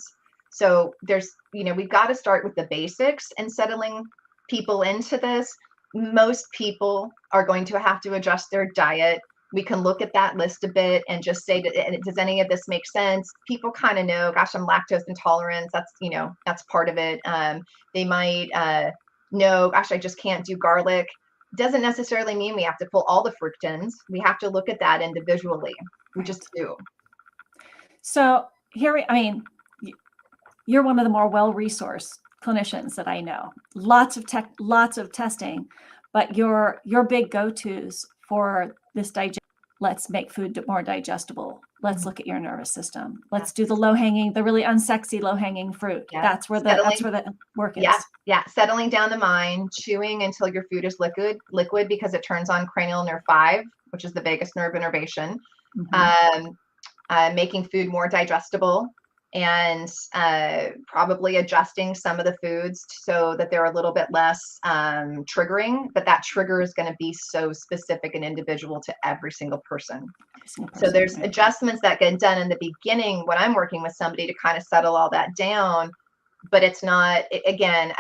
So we've got to start with the basics and settling people into this. Most people are going to have to adjust their diet. We can look at that list a bit and just say, does any of this make sense? People kind of know, gosh, I'm lactose intolerant. That's part of it. They might know, gosh, I just can't do garlic. Doesn't necessarily mean we have to pull all the fructans. We have to look at that individually. We just do. So you're one of the more well-resourced clinicians that I know. Lots of testing, but your big go-tos for this let's make food more digestible. Let's look at your nervous system. Let's do the really unsexy low-hanging fruit. Yeah. That's where the work is. Yeah. Settling down the mind, chewing until your food is liquid because it turns on cranial nerve 5, which is the vagus nerve innervation. Making food more digestible, and probably adjusting some of the foods so that they're a little bit less triggering, but that trigger is going to be so specific and individual to every single person. So there's adjustments that get done in the beginning when I'm working with somebody to kind of settle all that down, but it's not, again,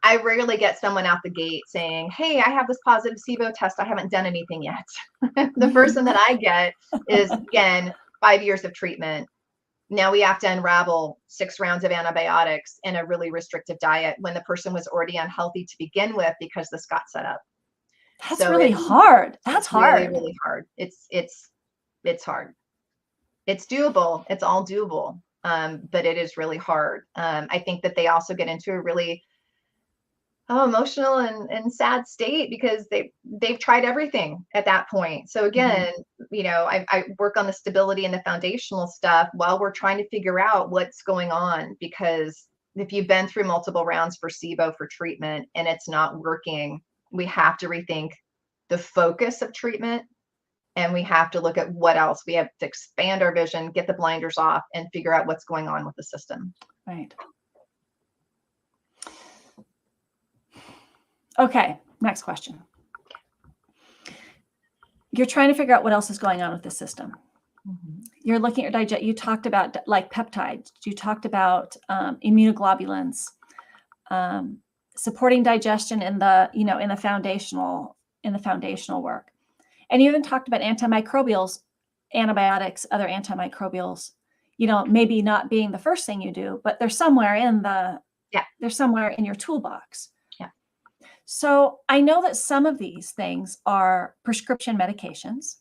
I rarely get someone out the gate saying, hey, I have this positive Sibo test. I haven't done anything yet. The person that I get is, again, 5 years of treatment. Now we have to unravel 6 rounds of antibiotics and a really restrictive diet when the person was already unhealthy to begin with because this got set up. That's really hard. That's hard. Really, really hard. It's hard. It's doable. It's all doable. But it is really hard. I think that they also get into a really emotional and sad state because they've tried everything at that point. So again, I work on the stability and the foundational stuff while we're trying to figure out what's going on, because if you've been through multiple rounds for SIBO for treatment and it's not working, we have to rethink the focus of treatment, and we have to look at what else. We have to expand our vision, get the blinders off, and figure out what's going on with the system. Right. Okay, next question. You're trying to figure out what else is going on with the system. You're looking at your digest. You talked about like peptides. You talked about immunoglobulins, supporting digestion in the in the foundational work, and you even talked about antimicrobials, antibiotics, other antimicrobials. Maybe not being the first thing you do, but they're somewhere in they're somewhere in your toolbox. So I know that some of these things are prescription medications.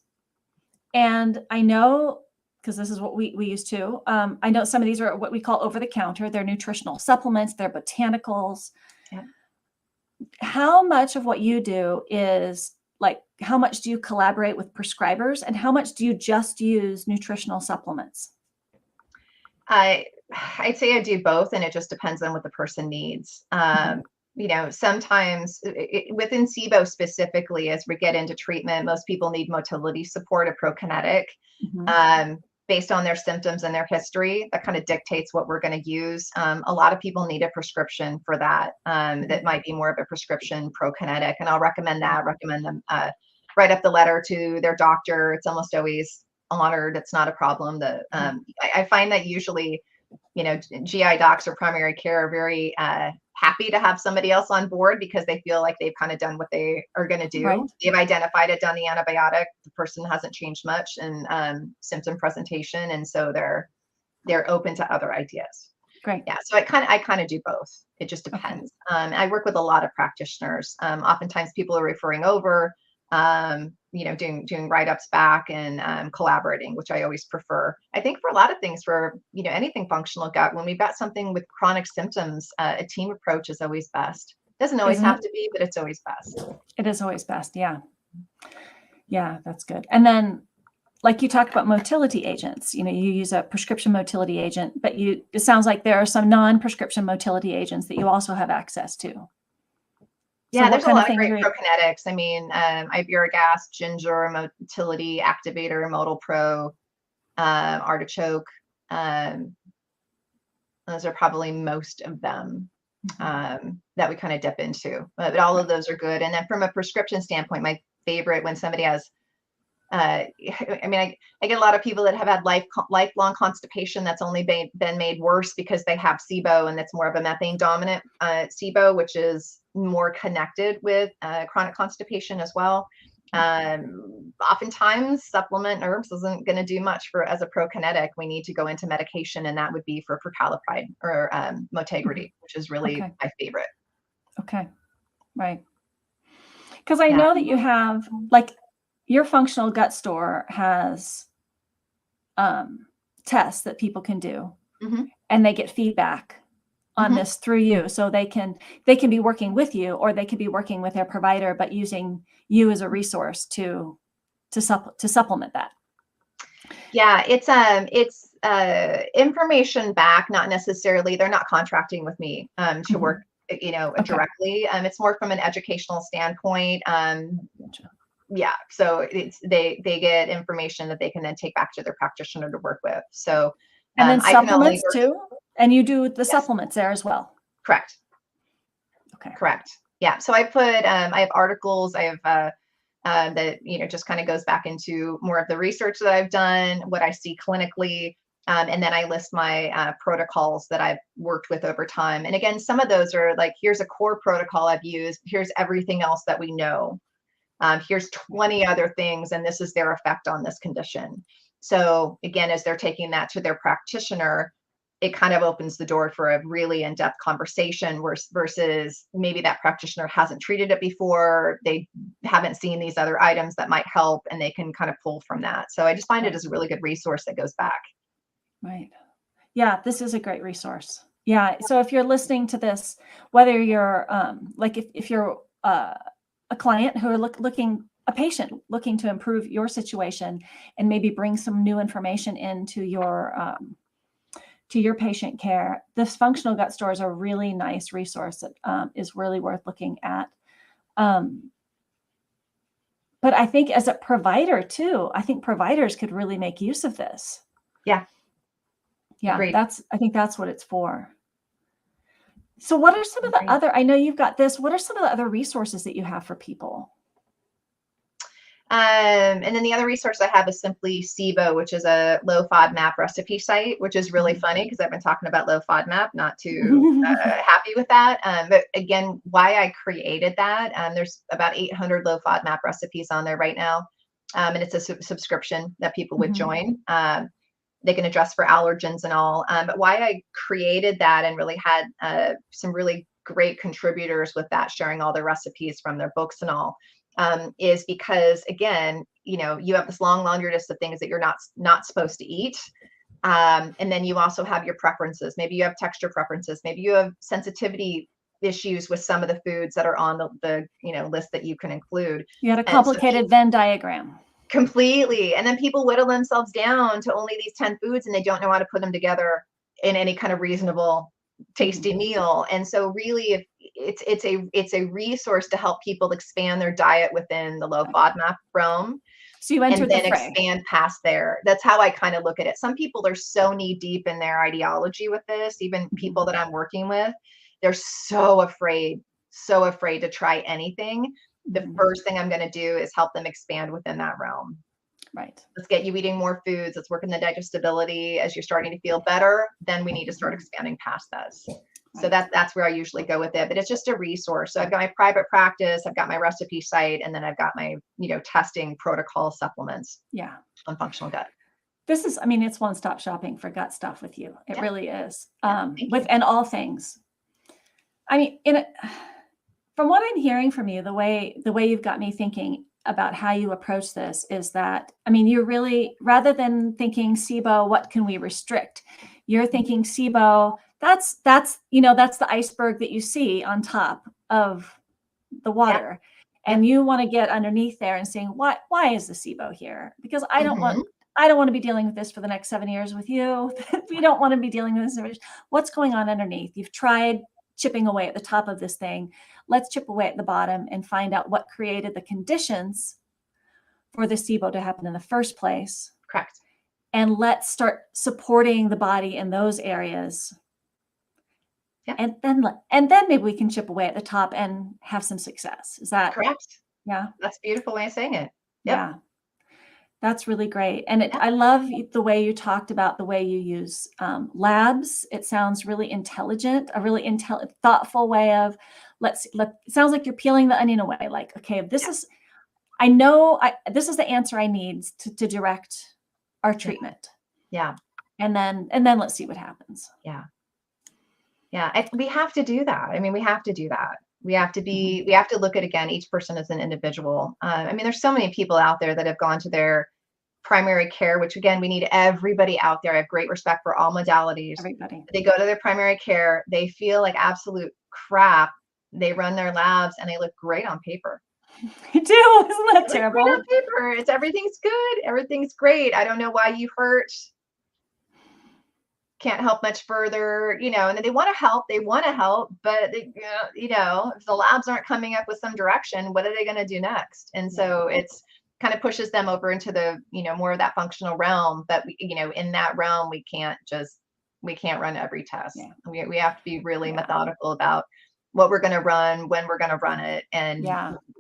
And I know, because this is what we use too, I know some of these are what we call over-the-counter. They're nutritional supplements, they're botanicals. Yeah. How much of what you do is how much do you collaborate with prescribers, and how much do you just use nutritional supplements? I'd say I do both, and it just depends on what the person needs. Sometimes within SIBO specifically, as we get into treatment, most people need motility support, a prokinetic, based on their symptoms and their history. That kind of dictates what we're going to use. A lot of people need a prescription for that. That might be more of a prescription prokinetic, and I'll recommend them write up the letter to their doctor. It's almost always honored. It's not a problem. I find that usually, GI docs or primary care are very happy to have somebody else on board because they feel like they've kind of done what they are going to do. Right. They've identified it, done the antibiotic. The person hasn't changed much in symptom presentation, and so they're open to other ideas. Great. Yeah. So I kind of do both. It just depends. Okay. I work with a lot of practitioners. Oftentimes people are referring over, doing write-ups back and collaborating, which I always prefer. I think for a lot of things, for anything functional gut, when we've got something with chronic symptoms, a team approach is always best. Doesn't always have to be, but it's always best. It is always best. Yeah. Yeah, that's good. And then, like you talked about motility agents, you use a prescription motility agent, but it sounds like there are some non-prescription motility agents that you also have access to. Yeah, there's a lot of great prokinetics. I mean, iberic acid, ginger, motility activator, Modal Pro, artichoke. Those are probably most of them that we kind of dip into. But all of those are good. And then from a prescription standpoint, my favorite, when somebody has, I get a lot of people that have had lifelong constipation that's only been made worse because they have SIBO, and it's more of a methane dominant SIBO, which is more connected with chronic constipation as well. Oftentimes supplement herbs isn't going to do much as a prokinetic. We need to go into medication, and that would be for prucalopride or Motegrity, which is really my favorite. Okay. Right. Because I know that you have, your functional gut store has tests that people can do, and they get feedback on this through you. So they can be working with you, or they could be working with their provider, but using you as a resource to supplement that. Yeah, it's information back, not necessarily, they're not contracting with me to work, directly. It's more from an educational standpoint. Yeah, so they get information that they can then take back to their practitioner to work with. So and then supplements too, and you do the supplements there as well. Correct. Okay. Correct. Yeah. So I have articles. I have that just kind of goes back into more of the research that I've done, what I see clinically, and then I list my protocols that I've worked with over time. And again, some of those are like, here's a core protocol I've used. Here's everything else that we know. Here's 20 other things, and this is their effect on this condition. So again, as they're taking that to their practitioner, it kind of opens the door for a really in-depth conversation versus maybe that practitioner hasn't treated it before. They haven't seen these other items that might help, and they can kind of pull from that. So I just find it as a really good resource that goes back. Right. Yeah, this is a great resource. Yeah. So if you're listening to this, whether you're like if you're a client who are a patient looking to improve your situation and maybe bring some new information into your to your patient care, this functional gut store is a really nice resource that is really worth looking at. But I think as a provider too, I think providers could really make use of this. Yeah. Yeah, Agreed. I think that's what it's for. So what are some of the other, I know you've got this, what are some of the other resources that you have for people? And then the other resource I have is simply Sibo, which is a low FODMAP recipe site, which is really funny because I've been talking about low FODMAP, not too happy with that. But again, why I created that, there's about 800 low FODMAP recipes on there right now. And it's a subscription that people would join. They can adjust for allergens and all. But why I created that and really had some really great contributors with that, sharing all their recipes from their books and all, is because, again, you have this long laundry list of things that you're not supposed to eat. And then you also have your preferences. Maybe you have texture preferences. Maybe you have sensitivity issues with some of the foods that are on the list that you can include. You had a complicated Venn diagram. Completely. And then people whittle themselves down to only these 10 foods and they don't know how to put them together in any kind of reasonable, tasty meal. And so really, it's a resource to help people expand their diet within the low FODMAP realm. So you entered and then the fray. expand past there. That's how I kind of look at it. Some people are so knee deep in their ideology with this, even people that I'm working with, they're so afraid to try anything. The first thing I'm going to do is help them expand within that realm. Right. Let's get you eating more foods. Let's work on the digestibility. As you're starting to feel better, then we need to start expanding past those. So that's where I usually go with it, but it's just a resource. So I've got my private practice, I've got my recipe site, and then I've got my, testing protocol supplements. Yeah. On functional gut. This is, it's one-stop shopping for gut stuff with you. It really is. With and all things. From what I'm hearing from you, the way you've got me thinking about how you approach this is that, you're really, rather than thinking SIBO, what can we restrict? You're thinking SIBO, that's the iceberg that you see on top of the water. Yeah. And you want to get underneath there and saying, why is the SIBO here? Because I don't want to be dealing with this for the next 7 years with you. We don't want to be dealing with this. What's going on underneath? You've tried chipping away at the top of this thing. Let's chip away at the bottom and find out what created the conditions for the SIBO to happen in the first place. Correct. And let's start supporting the body in those areas. Yeah. And then maybe we can chip away at the top and have some success. Is that correct? Yeah. That's a beautiful way of saying it. Yep. Yeah. That's really great. And I love the way you talked about the way you use labs. It sounds really intelligent, a really thoughtful way of it sounds like you're peeling the onion away. Like, okay, this is the answer I need to direct our treatment. Yeah. And then let's see what happens. Yeah. Yeah. We have to do that. We have to do that. We have to look at, again, each person as an individual. There's so many people out there that have gone to their primary care, which, again, we need everybody out there. I have great respect for all modalities. Everybody. They go to their primary care. They feel like absolute crap. They run their labs and they look great on paper. They do. Isn't that terrible? Great on paper. Everything's good. Everything's great. I don't know why you hurt. Can't help much further, and then they want to help, but if the labs aren't coming up with some direction, what are they going to do next? And so it's kind of pushes them over into the, more of that functional realm. But in that realm, we can't run every test. Yeah. We have to be really methodical about what we're going to run, when we're going to run it, and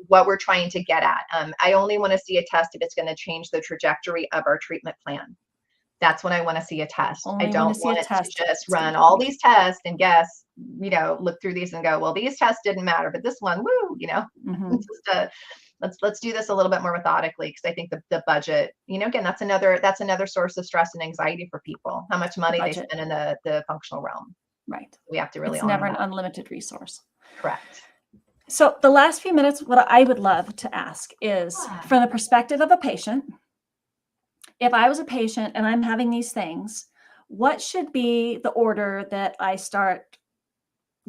what we're trying to get at. I only want to see a test if it's going to change the trajectory of our treatment plan. That's when I want to see a test. I don't want it to just run all these tests and guess, look through these and go, well, these tests didn't matter, but this one, woo, let's do this a little bit more methodically, because I think the budget, again, that's another source of stress and anxiety for people, how much money they spend in the functional realm. Right. We have to really It's never an unlimited resource. Correct. So the last few minutes, what I would love to ask is, from the perspective of a patient, if I was a patient and I'm having these things, what should be the order that I start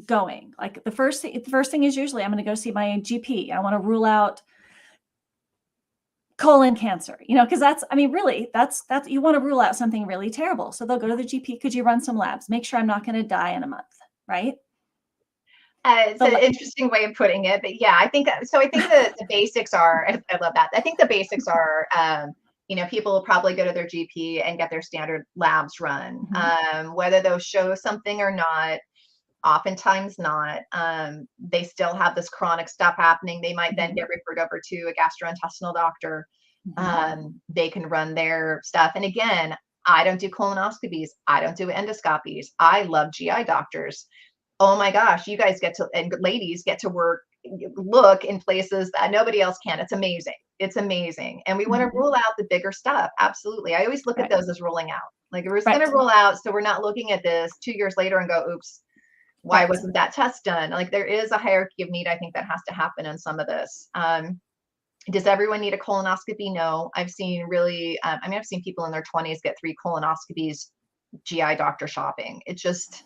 going? Like the first thing is usually I'm going to go see my GP. I want to rule out colon cancer, because that's you want to rule out something really terrible. So they'll go to the GP. Could you run some labs? Make sure I'm not going to die in a month, right? It's an interesting way of putting it, but yeah, I think so. I think the basics are, I love that. I think the basics are, people will probably go to their GP and get their standard labs run. Whether those show something or not, oftentimes not. They still have this chronic stuff happening. They might then get referred over to a gastrointestinal doctor. They can run their stuff. And again, I don't do colonoscopies. I don't do endoscopies. I love GI doctors. Oh my gosh, you guys and ladies get to look in places that nobody else can. It's amazing. It's amazing. And we want to rule out the bigger stuff. Absolutely. I always look at those as ruling out. Like, we're just going to rule out, so we're not looking at this 2 years later and go, oops, why wasn't that test done? Like, there is a hierarchy of need, I think, that has to happen in some of this. Does everyone need a colonoscopy? No. I've seen I've seen people in their 20s get 3 colonoscopies, GI doctor shopping. It's just,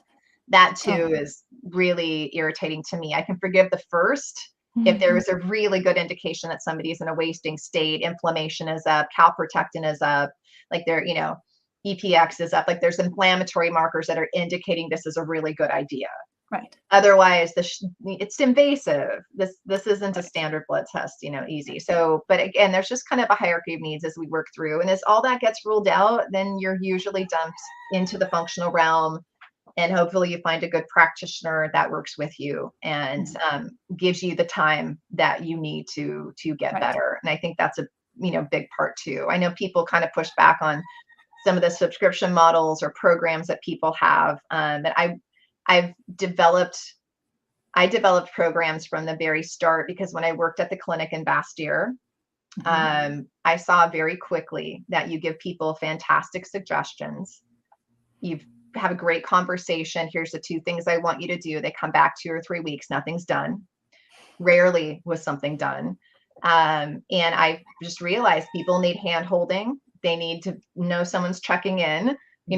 that too is really irritating to me. I can forgive the first if there is a really good indication that somebody's in a wasting state, inflammation is up, calprotectin is up, like EPX is up, like there's inflammatory markers that are indicating this is a really good idea. Right. Otherwise, it's invasive. This isn't a standard blood test, easy. So, but again, there's just kind of a hierarchy of needs as we work through. And as all that gets ruled out, then you're usually dumped into the functional realm. And hopefully you find a good practitioner that works with you and gives you the time that you need to get better. And I think that's a big part too. I know people kind of push back on some of the subscription models or programs that people have. But I developed programs from the very start, because when I worked at the clinic in Bastyr, I saw very quickly that you give people fantastic suggestions. You have a great conversation. Here's the 2 things I want you to do. They come back 2 or 3 weeks, nothing's done. Rarely was something done. And I just realized people need hand holding. They need to know someone's checking in,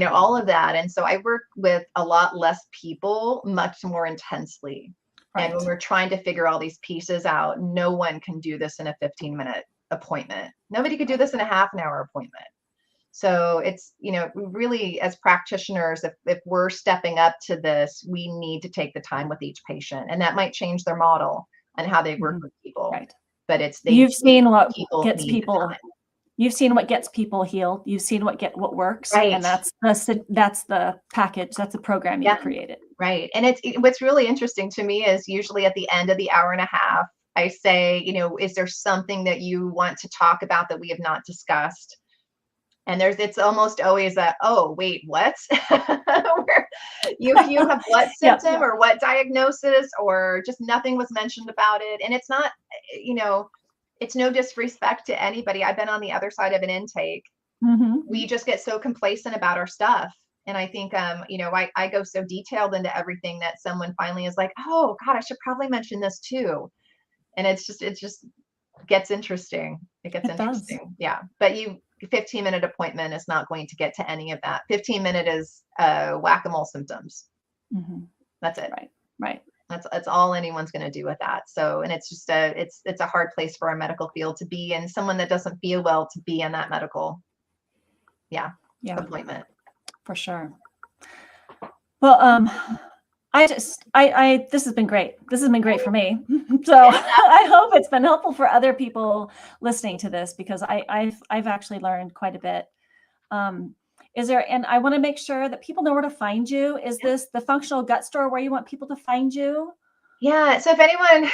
all of that. And so I work with a lot less people, much more intensely. And when we're trying to figure all these pieces out, no one can do this in a 15-minute appointment. Nobody could do this in a half an hour appointment. So it's, really, as practitioners, if we're stepping up to this, we need to take the time with each patient, and that might change their model and how they work with people. Right. But you've seen what gets people. You've seen what gets people healed. You've seen what works, and that's the package. That's the program you've created. Right. And what's really interesting to me is usually at the end of the hour and a half, I say, is there something that you want to talk about that we have not discussed? And it's almost always a, oh, wait, what? you have what symptom or what diagnosis, or just nothing was mentioned about it. And it's not, it's no disrespect to anybody. I've been on the other side of an intake. We just get so complacent about our stuff. And I think, I go so detailed into everything that someone finally is like, oh God, I should probably mention this too. And it just gets interesting. It gets interesting. Yeah. But 15-minute appointment is not going to get to any of that. 15-minute is whack-a-mole symptoms. That's it. Right. That's all anyone's going to do with that. So, and it's just it's a hard place for our medical field to be, and someone that doesn't feel well to be in that medical appointment. For sure. Well, this has been great. This has been great for me. So I hope it's been helpful for other people listening to this, because I've actually learned quite a bit. And I want to make sure that people know where to find you. Is this the Functional Gut Store where you want people to find you? Yeah. So if anyone,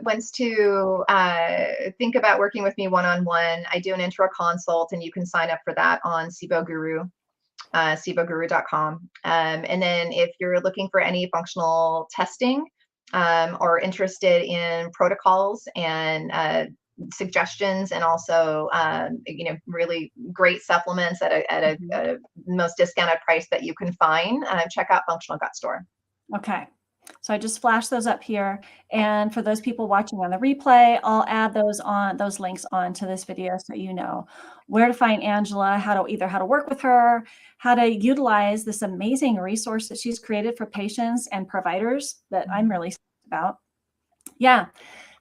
wants to think about working with me one-on-one, I do an intro consult, and you can sign up for that on Sibo Guru. SiboGuru.com. And then if you're looking for any functional testing or interested in protocols and suggestions, and also really great supplements at a most discounted price that you can find, check out Functional Gut Store. Okay. So I just flashed those up here. And for those people watching on the replay, I'll add those links onto this video so you know where to find Angela, how to work with her, how to utilize this amazing resource that she's created for patients and providers that I'm really excited about. Yeah.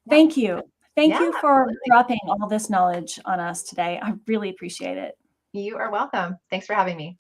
Thank you. Thank you for Absolutely. dropping all this knowledge on us today. I really appreciate it. You are welcome. Thanks for having me.